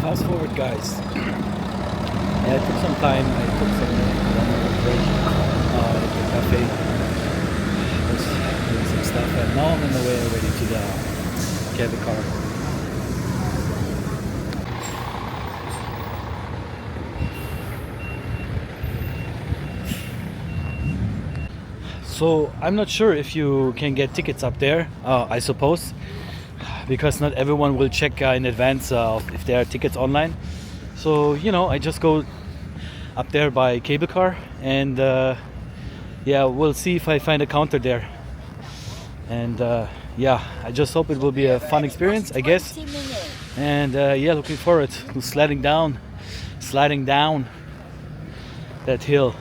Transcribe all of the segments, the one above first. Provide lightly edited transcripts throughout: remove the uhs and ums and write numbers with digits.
Fast forward, guys. Yeah, it took some time. I took some break at the cafe. I was doing some stuff, and now I'm on the way already to the cable car. So I'm not sure if you can get tickets up there. I suppose, because not everyone will check in advance if there are tickets online. So I just go up there by cable car, and yeah, we'll see if I find a counter there. And yeah, I just hope it will be a fun experience, I guess. And yeah, looking forward to sliding down that hill.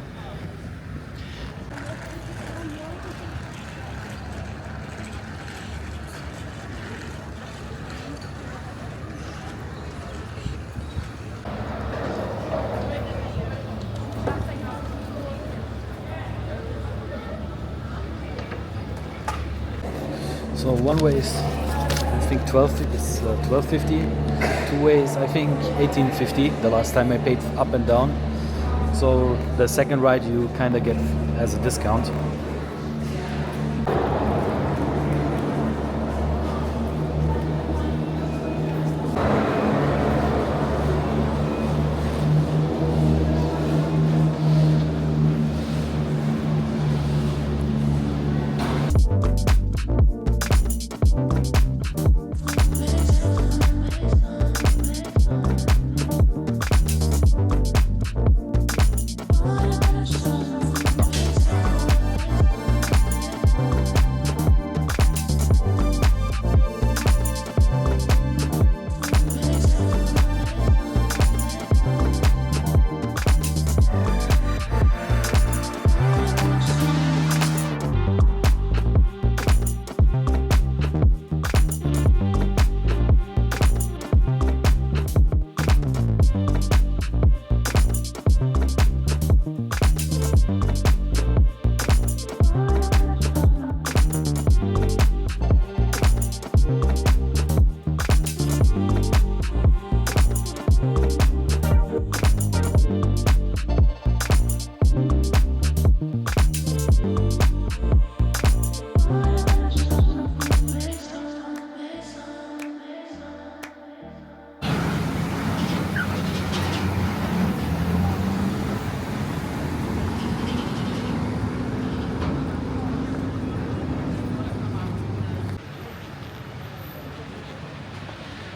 So one way is, I think 12.50. Two ways, I think 18.50. The last time I paid up and down. So the second ride you kind of get as a discount.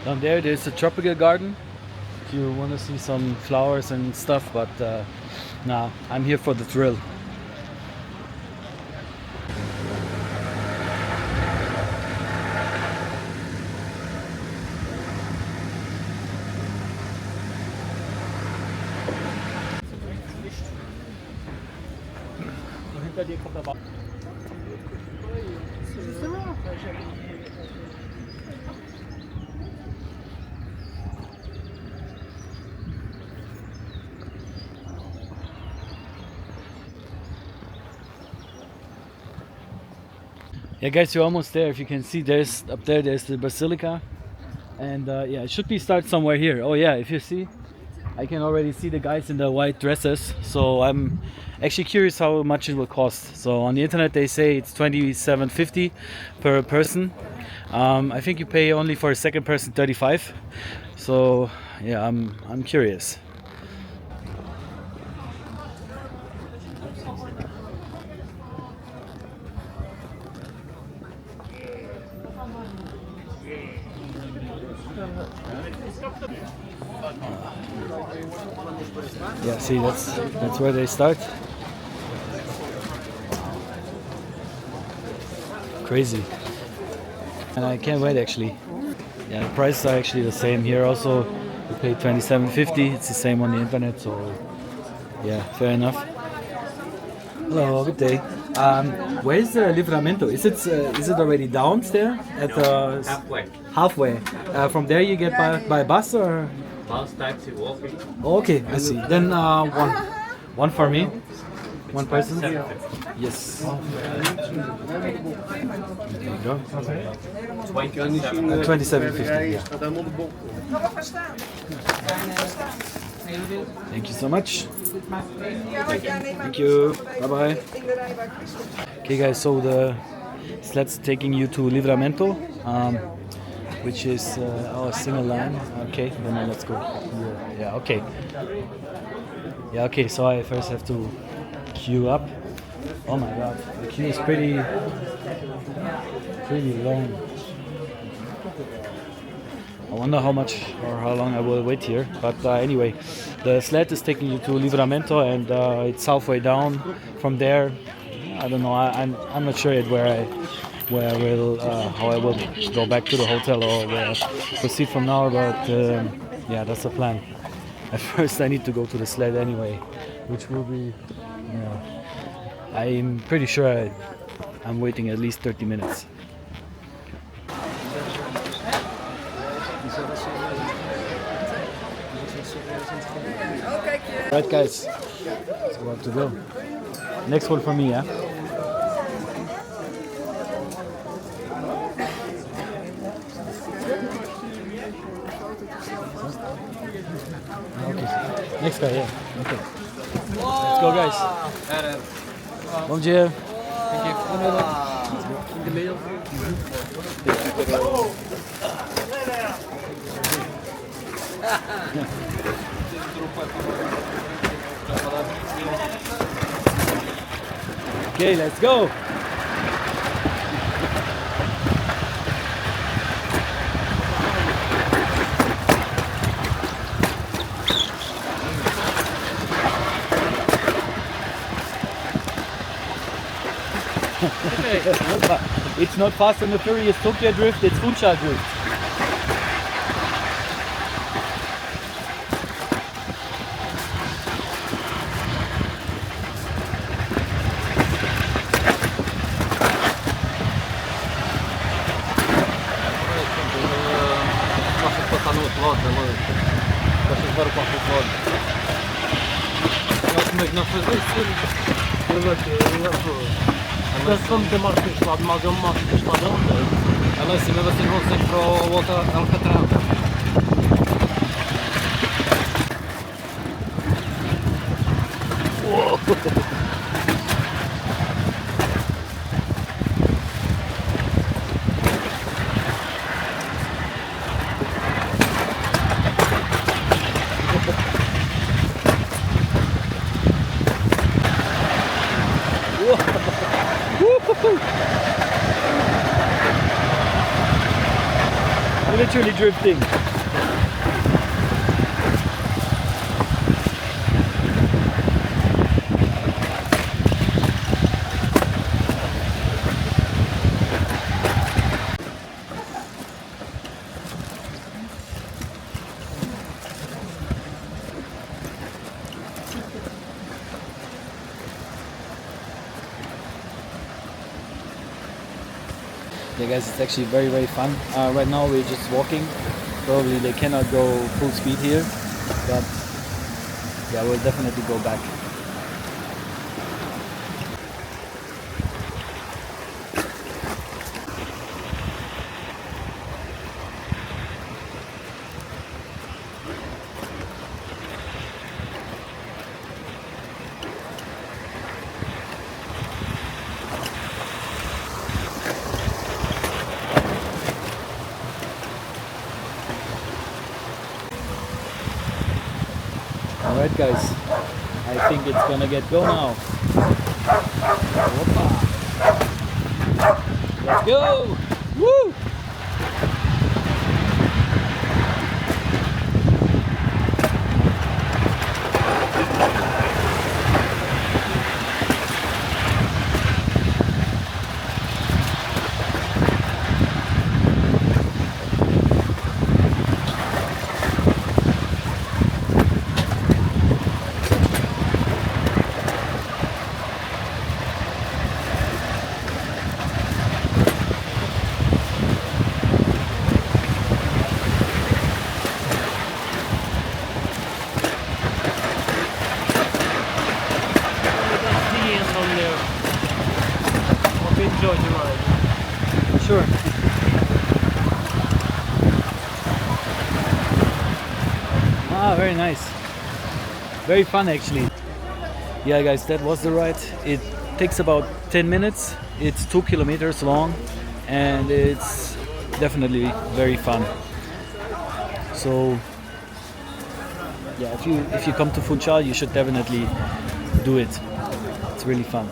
Down there's a tropical garden if you want to see some flowers and stuff, but nah, I'm here for the thrill. Yeah, guys, you're almost there. If you can see, there's the basilica, and yeah, it should be start somewhere here. Oh yeah, if you see, I can already see the guys in the white dresses. So I'm actually curious how much it will cost. So on the internet they say it's 27.50 per person. I think you pay only for a second person 35. So yeah, I'm curious. Yeah, see, that's where they start. Crazy. And I can't wait actually. Yeah, the prices are actually the same here also. We pay 27.50. It's the same on the internet, so yeah, fair enough. Hello, good day. Where is the Livramento? Is it already downstairs at the Halfway. halfway? From there you get by bus or? Bus, taxi, walking. Okay, I see. Then one for me. One person? Yes. There you go. 27.50. Yeah. Thank you so much. Thank you. Bye bye. Okay, guys. So the sled's taking you to Livramento, which is our single line. Okay, then let's go. Yeah. Okay. Yeah. Okay. So I first have to queue up. Oh my God, the queue is pretty long. I wonder how much or how long I will wait here. But anyway, the sled is taking you to Livramento, and it's halfway down. From there, I don't know. I'm not sure yet where I will how I will go back to the hotel or where I proceed from now. But yeah, that's the plan. At first, I need to go to the sled anyway, which will be. I'm pretty sure I'm waiting at least 30 minutes. Right, guys, it's about to go. Next one for me, yeah? Okay. Next guy, yeah. Okay. Let's go, guys. Bom dia. Thank you. In the middle. Okay, let's go. It's not Fast and the Furious Tokyo Drift, it's funchal drift. Mas vamos ter marcas de lado, mas é uma marca de lado onde? Lá em cima vocês vão sempre para o volta Alcatraz. Literally drifting. Yeah, guys, it's actually very fun. Right now we're just walking. Probably they cannot go full speed here, but yeah, we'll definitely go back. Alright guys, I think it's gonna get go now. Whoopa. Let's go! Woo! Ah, very nice. Very fun actually. Yeah, guys, that was the ride. It takes about 10 minutes. It's 2 kilometers long, and it's definitely very fun. So, yeah, if you come to Funchal, you should definitely do it. It's really fun.